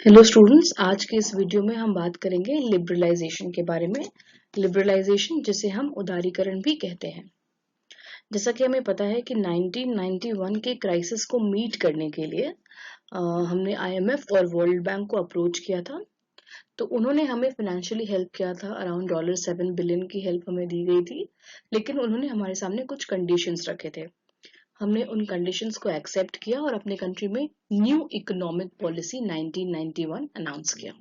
Hello students, आज के इस वीडियो में हम बात करेंगे लिबरलाइजेशन के बारे में। लिबरलाइजेशन जिसे हम उदारीकरण भी कहते हैं। जैसा कि हमें पता है कि 1991 के क्राइसिस को मीट करने के लिए हमने आईएमएफ और वर्ल्ड बैंक को अप्रोच किया था। तो उन्होंने हमें फाइनेंशियली हेल्प किया था, अराउंड $7 बिलियन की हेल्प हमें दी गई थी। लेकिन उन्होंने हमारे सामने कुछ कंडीशंस रखे थे। हमने उन कंडीशंस को एक्सेप्ट किया और अपने कंट्री में न्यू इकोनॉमिक पॉलिसी 1991 अनाउंस किया।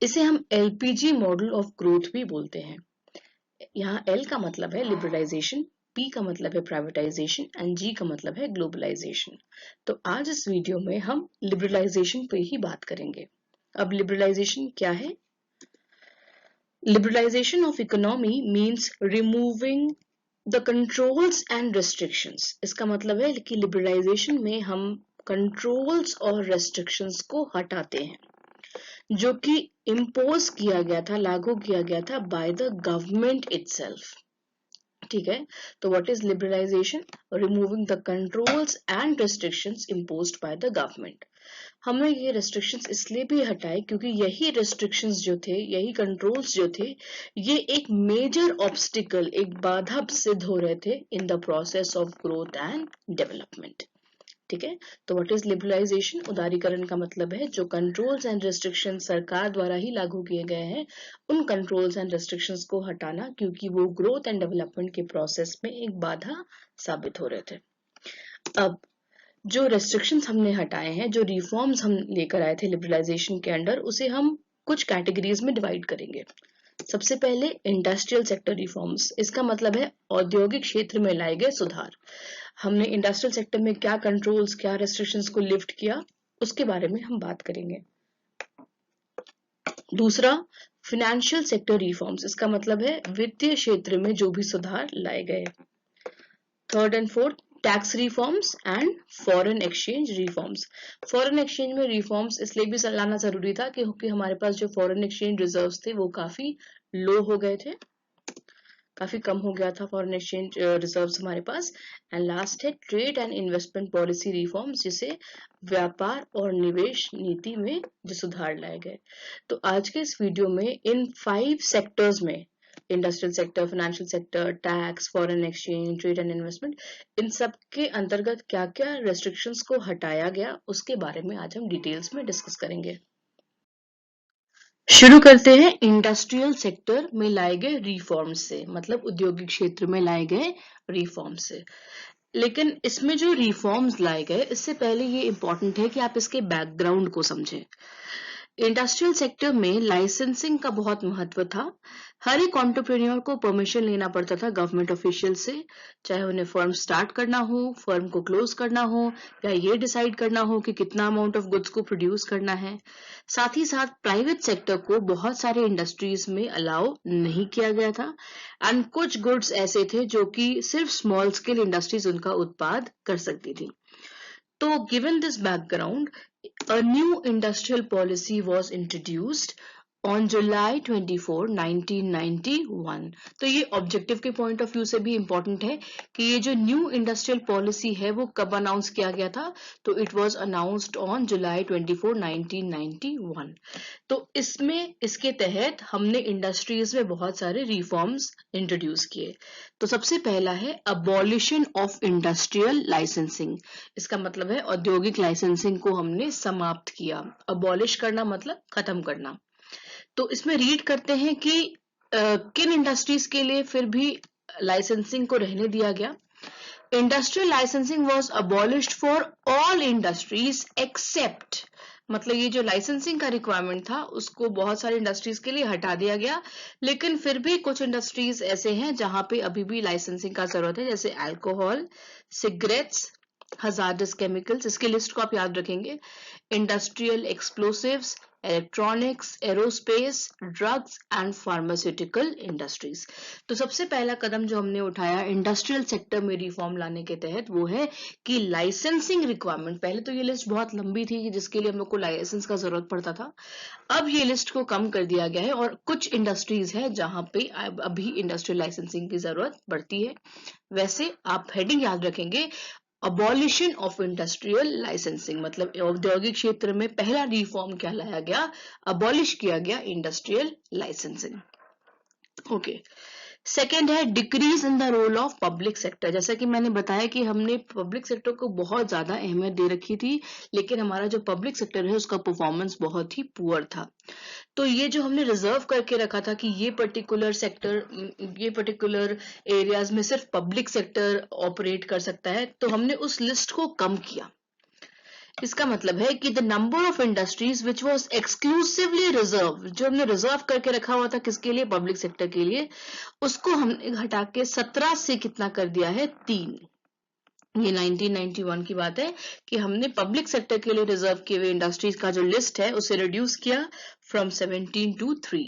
इसे हम एलपीजी मॉडल ऑफ ग्रोथ भी बोलते हैं। यहाँ एल का मतलब है लिबरलाइजेशन, पी का मतलब है प्राइवेटाइजेशन एंड जी का मतलब है ग्लोबलाइजेशन। तो आज इस वीडियो में हम लिबरलाइजेशन पे ही बात करेंगे। अब लिबरलाइजेशन क्या है? Liberalisation of economy means removing the controls and restrictions. इसका मतलब है कि लिबरलाइजेशन में हम कंट्रोल्स और रेस्ट्रिक्शंस को हटाते हैं जो कि इम्पोज किया गया था, लागू किया गया था बाय द गवर्नमेंट इटसेल्फ। ठीक है, तो what is liberalisation? Removing the controls and restrictions imposed by the government. हमने ये रेस्ट्रिक्शंस इसलिए भी हटाए क्योंकि यही रेस्ट्रिक्शंस जो थे, यही कंट्रोल्स जो थे, ये एक मेजर ऑब्स्टिकल, एक बाधा सिद्ध हो रहे थे in the process of growth and development. ठीक है, तो व्हाट इज लिबरलाइजेशन? उदारीकरण का मतलब है जो कंट्रोल्स एंड रेस्ट्रिक्शन सरकार द्वारा ही लागू किए गए हैं, उन कंट्रोल्स एंड रेस्ट्रिक्शंस को हटाना, क्योंकि वो ग्रोथ एंड डेवलपमेंट के प्रोसेस में एक बाधा साबित हो रहे थे। अब जो रेस्ट्रिक्शंस हमने हटाए हैं, जो रिफॉर्म्स हम लेकर आए थे लिबरलाइजेशन के अंडर, उसे हम कुछ कैटेगरीज में डिवाइड करेंगे। सबसे पहले इंडस्ट्रियल सेक्टर रिफॉर्म्स। इसका मतलब है औद्योगिक क्षेत्र में लाए गए सुधार। हमने इंडस्ट्रियल सेक्टर में क्या कंट्रोल्स, क्या रेस्ट्रिक्शंस को लिफ्ट किया, उसके बारे में हम बात करेंगे। दूसरा, फाइनेंशियल सेक्टर रिफॉर्म्स। इसका मतलब है वित्तीय क्षेत्र में जो भी सुधार लाए गए। Third and fourth, tax reforms and foreign exchange reforms. Foreign exchange में रिफॉर्म्स इसलिए भी लाना जरूरी था क्योंकि हमारे पास जो फॉरेन एक्सचेंज रिजर्व्स थे वो काफी लो हो गए थे, काफी कम हो गया था फॉरेन एक्सचेंज रिजर्व्स हमारे पास। एंड लास्ट है trade and investment policy reforms, जिसे व्यापार और निवेश नीति में जो सुधार लाए गए। तो आज के इस वीडियो में इन 5 सेक्टर्स में, industrial sector, financial sector, tax, foreign exchange, trade and investment, इन सब के अंतर्गत क्या क्या रेस्ट्रिक्शंस को हटाया गया उसके बारे में आज हम डिटेल्स में डिस्कस करेंगे। शुरू करते हैं इंडस्ट्रियल सेक्टर में लाए गए रिफॉर्म्स से, मतलब औद्योगिक क्षेत्र में लाए गए रिफॉर्म्स से। लेकिन इसमें जो रिफॉर्म्स लाए गए, इससे पहले ये इंपॉर्टेंट है कि आप इसके बैकग्राउंड को समझें। इंडस्ट्रियल सेक्टर में लाइसेंसिंग का बहुत महत्व था। हर एक एंटरप्रेन्योर को परमिशन लेना पड़ता था गवर्नमेंट ऑफिशियल से, चाहे उन्हें फर्म स्टार्ट करना हो, फर्म को क्लोज करना हो, या ये डिसाइड करना हो कि कितना अमाउंट ऑफ गुड्स को प्रोड्यूस करना है। साथ ही साथ प्राइवेट सेक्टर को बहुत सारे इंडस्ट्रीज में अलाउ नहीं किया गया था, एंड कुछ गुड्स ऐसे थे जो कि सिर्फ स्मॉल स्केल इंडस्ट्रीज उनका उत्पाद कर सकती थी। So, given this background, a new industrial policy was introduced on July 24, 1991. तो ये ऑब्जेक्टिव के पॉइंट ऑफ व्यू से भी इंपॉर्टेंट है कि ये जो न्यू इंडस्ट्रियल पॉलिसी है वो कब अनाउंस किया गया था। तो it was announced on July 24, 1991। तो इसमें, इसके तहत हमने इंडस्ट्रीज में बहुत सारे रिफॉर्म्स इंट्रोड्यूस किए। तो सबसे पहला है अबॉलिशन ऑफ इंडस्ट्रियल लाइसेंसिंग। इसका मतलब है औद्योगिक लाइसेंसिंग को हमने समाप्त किया। अबॉलिश करना मतलब खत्म करना। तो इसमें रीड करते हैं कि किन इंडस्ट्रीज के लिए फिर भी लाइसेंसिंग को रहने दिया गया। Industrial licensing was abolished for all industries except, मतलब ये जो लाइसेंसिंग का रिक्वायरमेंट था उसको बहुत सारी इंडस्ट्रीज के लिए हटा दिया गया, लेकिन फिर भी कुछ इंडस्ट्रीज ऐसे हैं जहां पे अभी भी लाइसेंसिंग का जरूरत है, जैसे अल्कोहल, सिगरेट्स, हजार्डस केमिकल्स, इसकी लिस्ट को आप याद रखेंगे। Industrial explosives, electronics, aerospace, drugs and pharmaceutical industries. तो सबसे पहला कदम जो हमने उठाया इंडस्ट्रियल सेक्टर में रिफॉर्म लाने के तहत वो है कि लाइसेंसिंग रिक्वायरमेंट, पहले तो ये लिस्ट बहुत लंबी थी जिसके लिए हम लोग को लाइसेंस का जरूरत पड़ता था, अब ये लिस्ट को कम कर दिया गया है और कुछ इंडस्ट्रीज है जहां पे अभी इंडस्ट्रियल लाइसेंसिंग की जरूरत पड़ती है। वैसे आप हेडिंग याद रखेंगे, अबॉलिशन ऑफ इंडस्ट्रियल लाइसेंसिंग, मतलब औद्योगिक क्षेत्र में पहला रिफॉर्म क्या लाया गया, अबॉलिश किया गया इंडस्ट्रियल लाइसेंसिंग। ओके, सेकेंड है decrease in the role of public sector. जैसा कि मैंने बताया कि हमने पब्लिक सेक्टर को बहुत ज्यादा अहमियत दे रखी थी, लेकिन हमारा जो पब्लिक सेक्टर है उसका परफॉर्मेंस बहुत ही पुअर था। तो ये जो हमने रिजर्व करके रखा था कि ये पर्टिकुलर सेक्टर, ये पर्टिकुलर एरियाज में सिर्फ पब्लिक सेक्टर ऑपरेट कर सकता है, तो हमने उस लिस्ट को कम किया। इसका मतलब है कि the number of industries which was exclusively reserve, जो हमने रिजर्व करके रखा हुआ था किसके लिए, पब्लिक सेक्टर के लिए, उसको हमने घटा के 17 से कितना कर दिया है, 3। ये 1991 की बात है कि हमने पब्लिक सेक्टर के लिए रिजर्व किए हुए इंडस्ट्रीज का जो लिस्ट है उसे रिड्यूस किया फ्रॉम 17 to 3।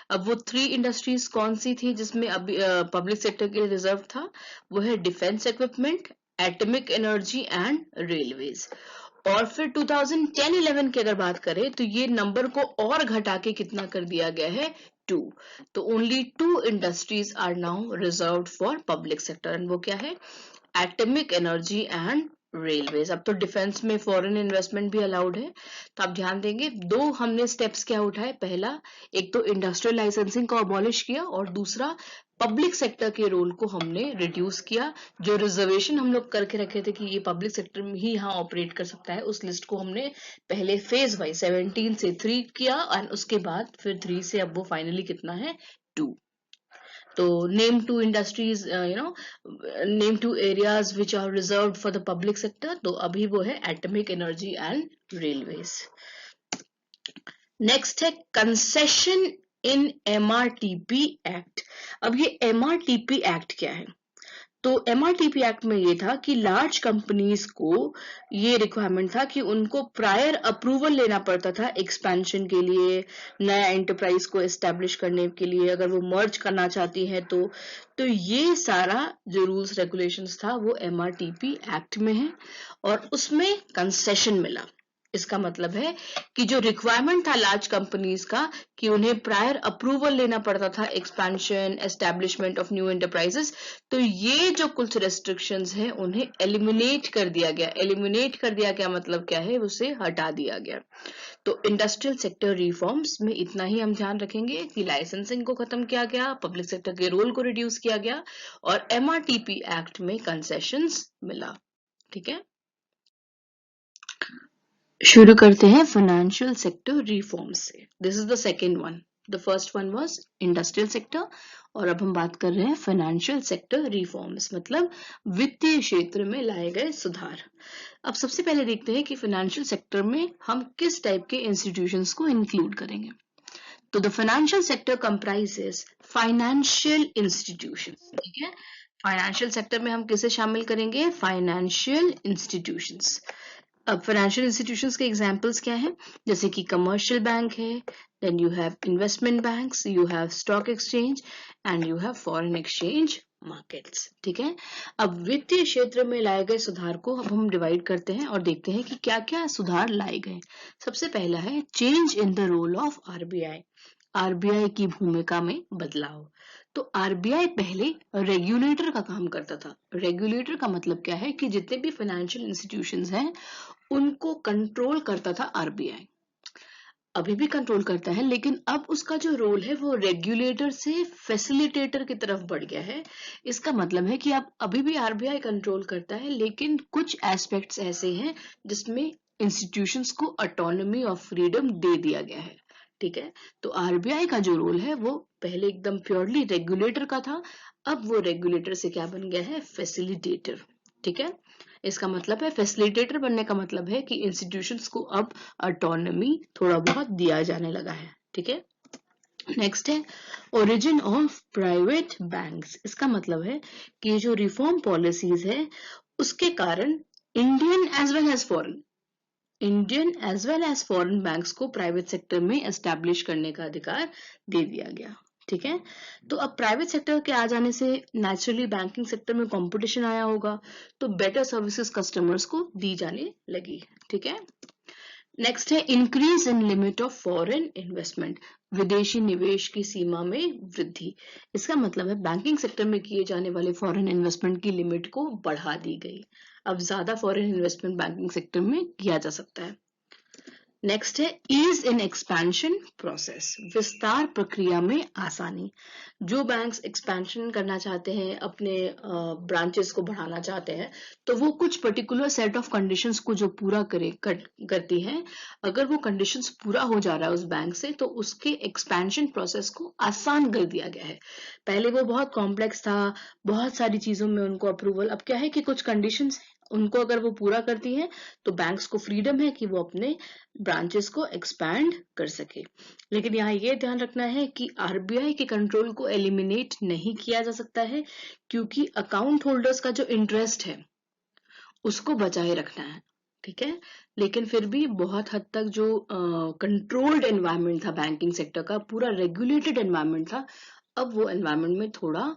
अब वो 3 इंडस्ट्रीज कौन सी थी जिसमें अभी पब्लिक सेक्टर के लिए रिजर्व था, वो है defence equipment, atomic energy and railways. और फिर 2010-11 की अगर बात करें तो ये नंबर को और घटा के कितना कर दिया गया है, 2। तो only 2 industries are now reserved for public sector, and वो क्या है, एटॉमिक एनर्जी एंड रेलवेज। अब तो डिफेंस में फॉरेन इन्वेस्टमेंट भी अलाउड है, तो आप ध्यान देंगे 2 हमने स्टेप्स क्या उठाए, पहला एक तो इंडस्ट्रियल लाइसेंसिंग को अबॉलिश किया, और दूसरा पब्लिक सेक्टर के रोल को हमने रिड्यूस किया। जो रिजर्वेशन हम लोग करके रखे थे कि ये पब्लिक सेक्टर में ही यहाँ ऑपरेट कर सकता है, उस लिस्ट को हमने पहले फेज वाइज 17 से 3 किया, और उसके बाद फिर 3 से अब वो फाइनली कितना है, 2। तो name 2 industries, name 2 areas which are reserved for the public sector, तो अभी वो है atomic energy and railways. Next है कंसेशन इन MRTP एक्ट। अब ये MRTP एक्ट क्या है, तो MRTP एक्ट में ये था कि लार्ज कंपनीज को ये रिक्वायरमेंट था कि उनको प्रायर अप्रूवल लेना पड़ता था एक्सपेंशन के लिए, नया एंटरप्राइज को एस्टेब्लिश करने के लिए, अगर वो मर्ज करना चाहती है तो ये सारा जो रूल्स रेगुलेशंस था वो MRTP एक्ट में है, और उसमें कंसेशन मिला। इसका मतलब है कि जो रिक्वायरमेंट था लार्ज कंपनीज का कि उन्हें प्रायर अप्रूवल लेना पड़ता था expansion, establishment of new enterprises, तो ये जो कुछ रेस्ट्रिक्शंस हैं उन्हें एलिमिनेट कर दिया गया। एलिमिनेट कर दिया गया मतलब क्या है, उसे हटा दिया गया। तो इंडस्ट्रियल सेक्टर रिफॉर्म्स में इतना ही हम ध्यान रखेंगे कि लाइसेंसिंग को खत्म किया गया, पब्लिक सेक्टर के रोल को रिड्यूस किया गया, और MRTP एक्ट में कंसेशंस मिला। ठीक है, शुरू करते हैं फाइनेंशियल सेक्टर रिफॉर्म से। This is the second one, the first one was industrial sector, और अब हम बात कर रहे हैं फाइनेंशियल सेक्टर रिफॉर्म्स, मतलब वित्तीय क्षेत्र में लाए गए सुधार। अब सबसे पहले देखते हैं कि फाइनेंशियल सेक्टर में हम किस टाइप के इंस्टीट्यूशंस को इंक्लूड करेंगे। तो the financial sector comprises financial institutions. ठीक है, फाइनेंशियल सेक्टर में हम किसे शामिल करेंगे, फाइनेंशियल इंस्टीट्यूशंस। अब फाइनेंशियल इंस्टीट्यूशंस के एग्जांपल्स क्या हैं, जैसे कि कमर्शियल बैंक है, then you have investment banks, you have stock exchange and you have foreign exchange markets. ठीक है, अब वित्तीय क्षेत्र में लाए गए सुधार को अब हम डिवाइड करते हैं और देखते हैं कि क्या क्या सुधार लाए गए। सबसे पहला है change in the role of RBI, RBI की भूमिका में बदलाव। तो RBI पहले रेगुलेटर का काम करता था। रेगुलेटर का मतलब क्या है कि जितने भी फाइनेंशियल इंस्टीट्यूशंस हैं उनको कंट्रोल करता था RBI। अभी भी कंट्रोल करता है, लेकिन अब उसका जो रोल है वो रेगुलेटर से फैसिलिटेटर की तरफ बढ़ गया है। इसका मतलब है कि अब अभी भी RBI कंट्रोल करता है, लेकिन कुछ एस्पेक्ट्स ऐसे हैं जिसमें इंस्टीट्यूशंस को ऑटोनॉमी और फ्रीडम दे दिया गया है। ठीक है, तो RBI का जो रोल है वो पहले एकदम प्योरली रेगुलेटर का था, अब वो रेगुलेटर से क्या बन गया है, फैसिलिटेटर। ठीक है, इसका मतलब है फैसिलिटेटर बनने का मतलब है कि इंस्टीट्यूशंस को अब ऑटोनॉमी थोड़ा बहुत दिया जाने लगा है। ठीक है, नेक्स्ट है ओरिजिन ऑफ प्राइवेट बैंक्स। इसका मतलब है कि जो रिफॉर्म पॉलिसीज है उसके कारण Indian as well as foreign banks को प्राइवेट सेक्टर में एस्टैब्लिश करने का अधिकार दे दिया गया। ठीक है, तो अब प्राइवेट सेक्टर के आ जाने से नेचुरली बैंकिंग सेक्टर में कंपटीशन आया होगा, तो बेटर सर्विसेज कस्टमर्स को दी जाने लगी। ठीक है, नेक्स्ट है increase in limit of foreign investment, विदेशी निवेश की सीमा में वृद्धि। इसका मतलब है बैंकिंग सेक्टर में किए जाने वाले फॉरेन इन्वेस्टमेंट की लिमिट को बढ़ा दी गई। अब ज्यादा फॉरेन इन्वेस्टमेंट बैंकिंग सेक्टर में किया जा सकता है। नेक्स्ट है ईज इन एक्सपेंशन प्रोसेस, विस्तार प्रक्रिया में आसानी। जो बैंक्स एक्सपेंशन करना चाहते हैं, अपने ब्रांचेस को बढ़ाना चाहते हैं, तो वो कुछ पर्टिकुलर सेट ऑफ कंडीशंस को जो पूरा करती हैं, अगर वो कंडीशंस पूरा हो जा रहा है उस बैंक से, तो उसके एक्सपेंशन प्रोसेस को आसान कर दिया गया है। पहले वो बहुत कॉम्प्लेक्स था, बहुत सारी चीजों में उनको अप्रूवल, अब क्या है कि कुछ कंडीशंस उनको अगर वो पूरा करती हैं तो बैंक्स को फ्रीडम है कि वो अपने ब्रांचेस को एक्सपैंड कर सके। लेकिन यहाँ ये ध्यान रखना है कि आरबीआई के कंट्रोल को एलिमिनेट नहीं किया जा सकता है, क्योंकि अकाउंट होल्डर्स का जो इंटरेस्ट है उसको बचाए रखना है, ठीक है। लेकिन फिर भी बहुत हद तक जो कंट्रोल्ड एनवायरनमेंट था बैंकिंग सेक्टर का, पूरा रेगुलेटेड एनवायरनमेंट था, अब वो एनवायरनमेंट में थोड़ा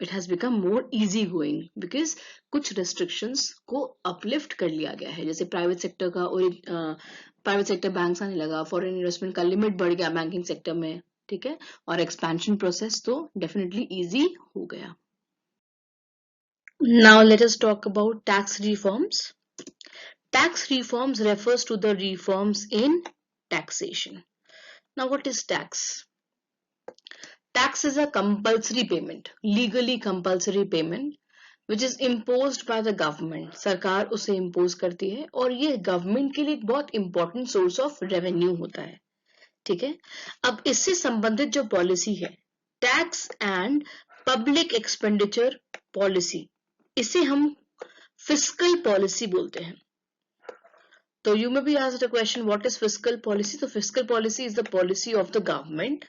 it has become more easy going, because कुछ रेस्ट्रिक्शंस को अपलिफ्ट कर लिया गया है। जैसे प्राइवेट सेक्टर का और प्राइवेट सेक्टर बैंक्स आने लगा, फॉरेन इन्वेस्टमेंट का लिमिट बढ़ गया बैंकिंग सेक्टर में, ठीक है, और एक्सपेंशन प्रोसेस तो डेफिनेटली इजी हो गया। Now let us talk about tax reforms. Tax reforms refers to the reforms in taxation. Now what is tax? Tax is a compulsory payment, legally compulsory payment, which is imposed by the government. सरकार उसे impose करती है और ये government के लिए एक बहुत important source of revenue होता है, ठीक है। अब इससे संबंधित जो पॉलिसी है, tax and public expenditure policy, इसे हम फिस्कल पॉलिसी बोलते हैं। तो you may be asked a question, what is fiscal policy? तो fiscal policy is the policy of the government,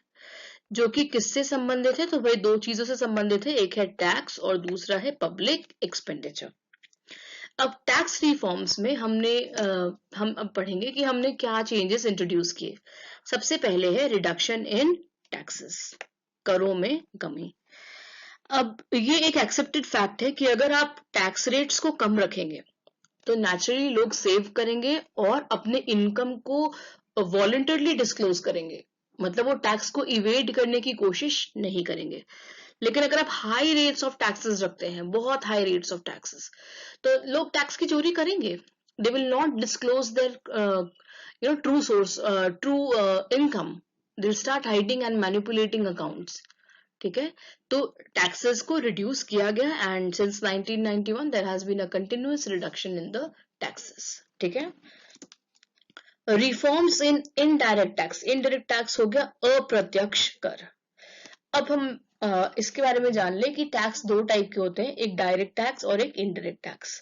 जो कि किससे संबंधित है? तो भाई दो चीजों से संबंधित है, एक है टैक्स और दूसरा है पब्लिक एक्सपेंडिचर। अब टैक्स रिफॉर्म्स में हम अब पढ़ेंगे कि हमने क्या चेंजेस इंट्रोड्यूस किए। सबसे पहले है रिडक्शन इन टैक्सेस, करों में कमी। अब ये एक एक्सेप्टेड फैक्ट है कि अगर आप टैक्स रेट्स को कम रखेंगे तो नेचुरली लोग सेव करेंगे और अपने इनकम को वॉलंटरली डिस्क्लोज करेंगे, मतलब वो टैक्स को इवेड करने की कोशिश नहीं करेंगे। लेकिन अगर आप हाई रेट्स ऑफ टैक्सेस रखते हैं, बहुत हाई रेट्स ऑफ टैक्सेस, तो लोग टैक्स की चोरी करेंगे। They will not disclose their true source, true income, they will start hiding and manipulating accounts, ठीक है। तो टैक्सेस को रिड्यूस किया गया and since 1991 there has been a continuous reduction in the taxes, ठीक है। Reforms in indirect tax, indirect tax हो गया अप्रत्यक्ष कर। अब हम इसके बारे में जान ले कि टैक्स दो टाइप के होते हैं, एक डायरेक्ट टैक्स और एक indirect tax.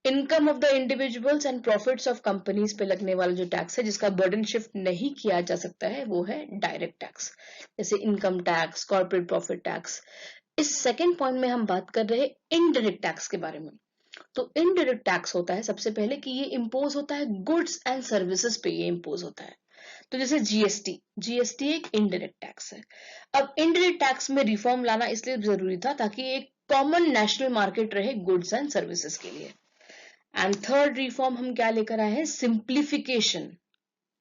Income of the individuals and profits of companies पे लगने वाला जो टैक्स है, जिसका बर्डन शिफ्ट नहीं किया जा सकता है, वो है डायरेक्ट टैक्स, जैसे income tax, corporate profit tax. इस सेकेंड पॉइंट में हम बात कर रहे हैं इनडायरेक्ट टैक्स के बारे में। तो इनडायरेक्ट टैक्स होता है सबसे पहले कि ये इम्पोज होता है गुड्स एंड सर्विसेज पे, ये इम्पोज होता है। तो जैसे जीएसटी एक इनडायरेक्ट टैक्स है। अब इनडायरेक्ट टैक्स में रिफॉर्म लाना इसलिए जरूरी था ताकि एक कॉमन नेशनल मार्केट रहे गुड्स एंड सर्विसेज के लिए। एंड थर्ड रिफॉर्म हम क्या लेकर आए हैं? सिंप्लीफिकेशन,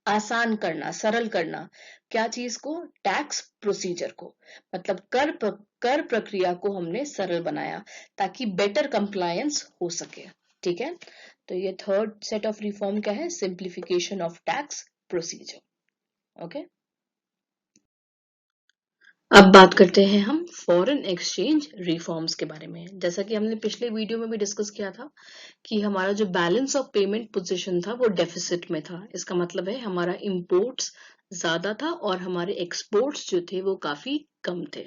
आसान करना, सरल करना। क्या चीज को? टैक्स प्रोसीजर को, मतलब कर प्रक्रिया को हमने सरल बनाया ताकि बेटर कंप्लायंस हो सके, ठीक है। तो ये थर्ड सेट ऑफ रिफॉर्म क्या है? Simplification of tax procedure, okay. अब बात करते हैं हम फॉरेन एक्सचेंज रिफॉर्म्स के बारे में। जैसा कि हमने पिछले वीडियो में भी डिस्कस किया था कि हमारा जो बैलेंस ऑफ पेमेंट पोजीशन था वो डेफिसिट में था। इसका मतलब है हमारा इंपोर्ट्स ज्यादा था और हमारे एक्सपोर्ट्स जो थे वो काफी कम थे,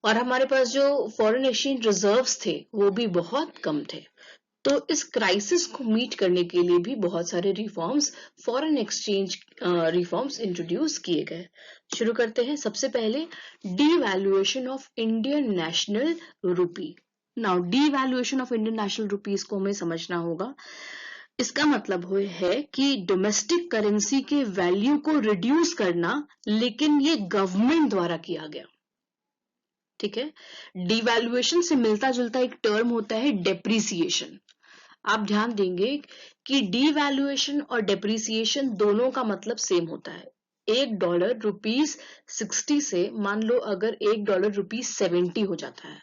और हमारे पास जो फॉरेन एक्सचेंज रिजर्व्स थे वो भी बहुत कम थे। तो इस क्राइसिस को मीट करने के लिए भी बहुत सारे reforms, foreign exchange reforms introduce किए गए। शुरू करते हैं। सबसे पहले डीवैल्यूएशन ऑफ इंडियन नेशनल रूपी। Now devaluation of Indian national rupees को हमें समझना होगा। इसका मतलब है कि डोमेस्टिक करेंसी के वैल्यू को रिड्यूस करना, लेकिन ये गवर्नमेंट द्वारा किया गया, ठीक है। डिवैल्यूएशन से मिलता जुलता एक टर्म होता है डेप्रिसिएशन। आप ध्यान देंगे कि डिवैल्यूएशन और डेप्रिसिएशन दोनों का मतलब सेम होता है। $1 रुपीज 60 से मान लो अगर $1 रुपीज 70 हो जाता है,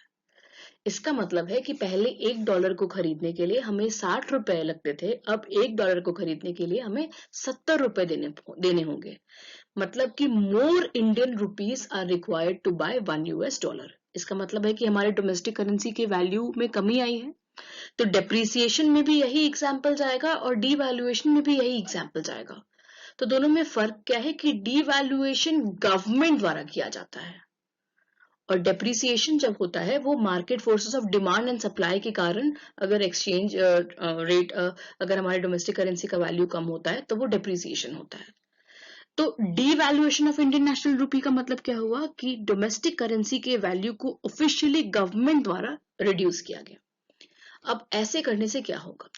इसका मतलब है कि पहले $1 को खरीदने के लिए हमें 60 रुपए लगते थे, अब $1 को खरीदने के लिए हमें 70 रुपए देने होंगे। मतलब कि more Indian rupees are required to buy $1 इसका मतलब है कि हमारे डोमेस्टिक करेंसी के वैल्यू में कमी आई है। तो डेप्रिसिएशन में भी यही एग्जाम्पल जाएगा और डीवैल्यूएशन में भी यही एग्जाम्पल जाएगा। तो दोनों में फर्क क्या है कि डीवैल्यूएशन गवर्नमेंट द्वारा किया जाता है और डेप्रिसिएशन जब होता है वो market forces of demand and supply के कारण, अगर एक्सचेंज रेट अगर हमारे डोमेस्टिक करेंसी का वैल्यू कम होता है तो वो डेप्रिसिएशन होता है। तो डीवैल्यूएशन ऑफ इंडियन नेशनल रूपी का मतलब क्या हुआ कि डोमेस्टिक करेंसी के वैल्यू को ऑफिशियली गवर्नमेंट द्वारा रिड्यूस किया गया। अब ऐसे करने से क्या होगा,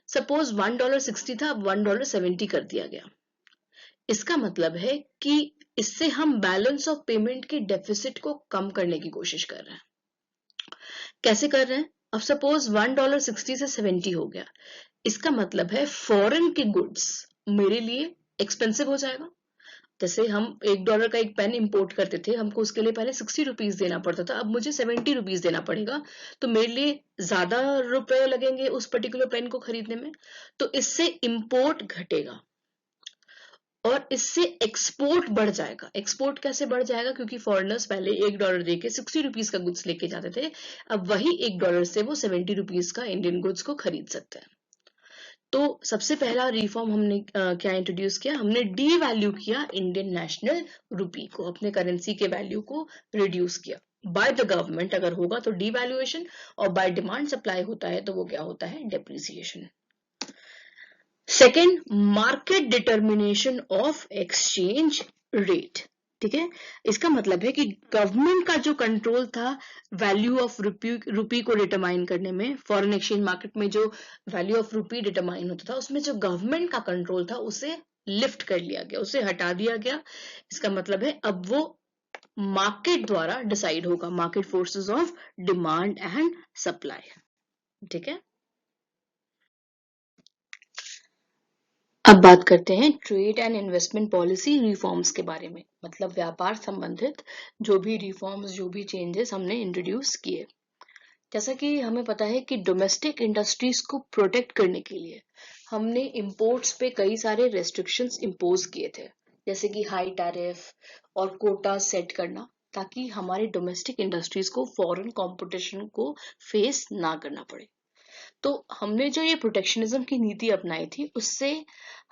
सपोज $1.60 था, अब $1.70 कर दिया गया। इसका मतलब है कि इससे हम बैलेंस ऑफ पेमेंट के डेफिसिट को कम करने की कोशिश कर रहे हैं। कैसे कर रहे हैं, अब सपोज $1.60 से 70 हो गया, इसका मतलब है फॉरेन के गुड्स मेरे लिए एक्सपेंसिव हो जाएगा। जैसे हम $1 का एक पेन इंपोर्ट करते थे, हमको उसके लिए पहले 60 रुपीज देना पड़ता था, अब मुझे 70 रुपीज देना पड़ेगा, तो मेरे लिए ज्यादा रुपए लगेंगे उस पर्टिकुलर पेन को खरीदने में। तो इससे इंपोर्ट घटेगा और इससे एक्सपोर्ट बढ़ जाएगा। एक्सपोर्ट कैसे बढ़ जाएगा, क्योंकि फॉरेनर्स पहले $1 देके 60 रुपीज का गुड्स लेके जाते थे, अब वही $1 से वो 70 रुपीज का इंडियन गुड्स को खरीद सकते हैं। तो सबसे पहला रिफॉर्म हमने क्या इंट्रोड्यूस किया, हमने डी वैल्यू किया इंडियन नेशनल रूपी को, अपने करेंसी के वैल्यू को रिड्यूस किया बाय द गवर्नमेंट। अगर होगा तो डी वैल्यूएशन और बाय डिमांड सप्लाई होता है तो वो क्या होता है, depreciation. Second, market determination of exchange rate. ठीक है, इसका मतलब है कि गवर्नमेंट का जो कंट्रोल था वैल्यू ऑफ रूपी को डिटरमाइन करने में, फॉरेन एक्सचेंज मार्केट में जो वैल्यू ऑफ रूपी डिटरमाइन होता था उसमें जो गवर्नमेंट का कंट्रोल था उसे लिफ्ट कर लिया गया, उसे हटा दिया गया। इसका मतलब है अब वो मार्केट द्वारा डिसाइड होगा, market forces of demand and supply. ठीक है, अब बात करते हैं trade and investment policy reforms के बारे में, मतलब व्यापार संबंधित जो भी रिफॉर्म्स, जो भी चेंजेस हमने इंट्रोड्यूस किए। जैसा कि हमें पता है कि डोमेस्टिक इंडस्ट्रीज को प्रोटेक्ट करने के लिए हमने इंपोर्ट्स पे कई सारे रेस्ट्रिक्शंस इंपोज किए थे, जैसे कि हाई टैरिफ और कोटा सेट करना, ताकि हमारे डोमेस्टिक इंडस्ट्रीज को फॉरेन कंपटीशन को फेस ना करना पड़े। तो हमने जो ये प्रोटेक्शनिज्म की नीति अपनाई थी उससे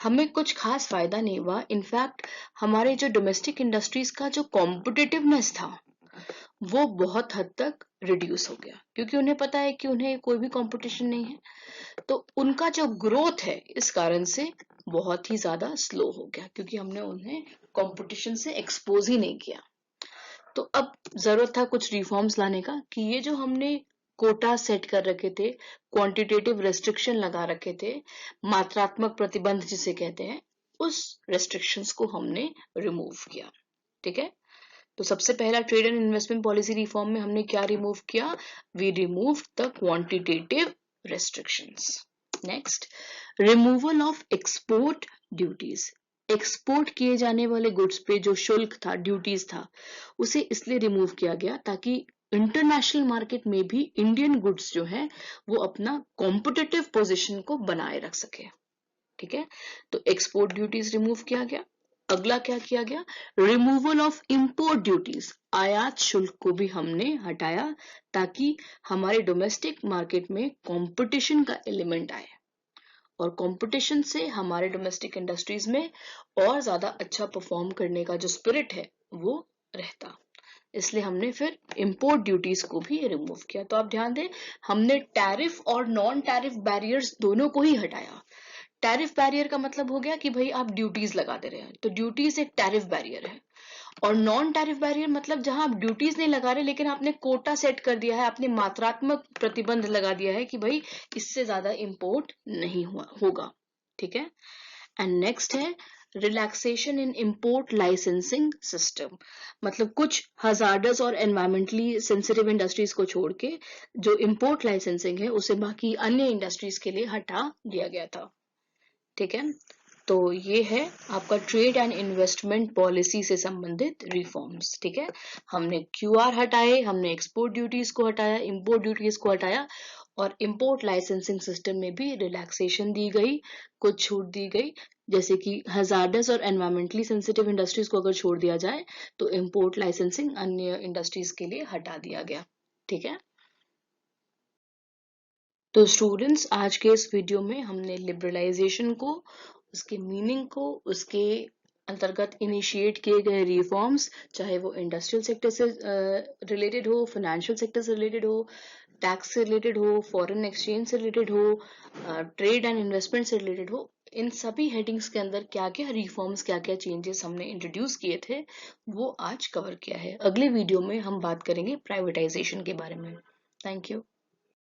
हमें कुछ खास फायदा नहीं हुआ। इनफैक्ट हमारे जो डोमेस्टिक इंडस्ट्रीज का जो कॉम्पिटिटिवनेस था वो बहुत हद तक रिड्यूस हो गया, क्योंकि उन्हें पता है कि उन्हें कोई भी कंपटीशन नहीं है, तो उनका जो ग्रोथ है इस कारण से बहुत ही ज्यादा स्लो हो गया, क्योंकि हमने उन्हें कंपटीशन से एक्सपोज ही नहीं किया। तो अब जरूरत था कुछ रिफॉर्म्स लाने का कि ये जो हमने कोटा सेट कर रखे थे, क्वांटिटेटिव रेस्ट्रिक्शन लगा रखे थे, मात्रात्मक प्रतिबंध जिसे कहते हैं, उस रेस्ट्रिक्शंस को हमने रिमूव किया। ठीक है, तो सबसे पहला trade and investment policy reform में हमने क्या रिमूव किया, we remove the quantitative restrictions. Next, removal of export duties. Export किए जाने वाले गुड्स पे जो शुल्क था, ड्यूटीज था, उसे इसलिए रिमूव किया गया ताकि इंटरनेशनल मार्केट में भी इंडियन गुड्स जो है वो अपना कॉम्पिटिटिव पोजीशन को बनाए रख सके। ठीक है, तो एक्सपोर्ट ड्यूटीज रिमूव किया गया। अगला क्या किया गया, रिमूवल ऑफ इंपोर्ट ड्यूटीज। आयात शुल्क को भी हमने हटाया ताकि हमारे डोमेस्टिक मार्केट में कंपटीशन का एलिमेंट आए और कंपटीशन से हमारे डोमेस्टिक इंडस्ट्रीज में और ज्यादा अच्छा परफॉर्म करने का जो स्पिरिट है वो रहता। इसलिए हमने फिर इंपोर्ट ड्यूटीज को भी रिमूव किया। तो आप ध्यान दें, हमने टैरिफ और नॉन टैरिफ बैरियर्स दोनों को ही हटाया। टैरिफ बैरियर का मतलब हो गया कि भाई आप ड्यूटीज लगा दे रहे हैं, तो ड्यूटीज एक टैरिफ बैरियर है। और नॉन टैरिफ बैरियर मतलब जहां आप ड्यूटीज नहीं लगा रहे लेकिन आपने कोटा सेट कर दिया है, आपने मात्रात्मक प्रतिबंध लगा दिया है कि भाई इससे ज्यादा इंपोर्ट नहीं होगा। ठीक है, एंड नेक्स्ट है रिलैक्सेशन इन इंपोर्ट लाइसेंसिंग सिस्टम। मतलब कुछ हजार्डस और एनवायरमेंटली सेंसिटिव इंडस्ट्रीज को छोड़ के जो इंपोर्ट लाइसेंसिंग है उसे बाकी अन्य इंडस्ट्रीज के लिए हटा दिया गया था। ठीक है, तो ये है आपका ट्रेड एंड इन्वेस्टमेंट पॉलिसी से संबंधित रिफॉर्म्स। ठीक है, हमने क्यूआर हटाए, हमने एक्सपोर्ट ड्यूटीज को हटाया, इंपोर्ट ड्यूटीज को हटाया, और इंपोर्ट लाइसेंसिंग सिस्टम में भी रिलैक्सेशन दी गई, कुछ छूट दी गई। जैसे कि हजार्डस और एनवायरमेंटली सेंसिटिव इंडस्ट्रीज को अगर छोड़ दिया जाए तो इंपोर्ट लाइसेंसिंग अन्य इंडस्ट्रीज के लिए हटा दिया गया। ठीक है, तो स्टूडेंट्स आज के इस वीडियो में हमने लिबरलाइजेशन को, उसके मीनिंग को, उसके अंतर्गत इनिशिएट किए गए रिफॉर्म्स, चाहे वो इंडस्ट्रियल सेक्टर से रिलेटेड हो, फाइनेंशियल सेक्टर से रिलेटेड हो, टैक्स से रिलेटेड हो, फॉरेन एक्सचेंज से रिलेटेड हो, ट्रेड एंड इन्वेस्टमेंट से रिलेटेड हो, इन सभी हेडिंग्स के अंदर क्या क्या रिफॉर्म्स, क्या क्या चेंजेस हमने इंट्रोड्यूस किए थे वो आज कवर किया है। अगले वीडियो में हम बात करेंगे प्राइवेटाइजेशन के बारे में। Thank you.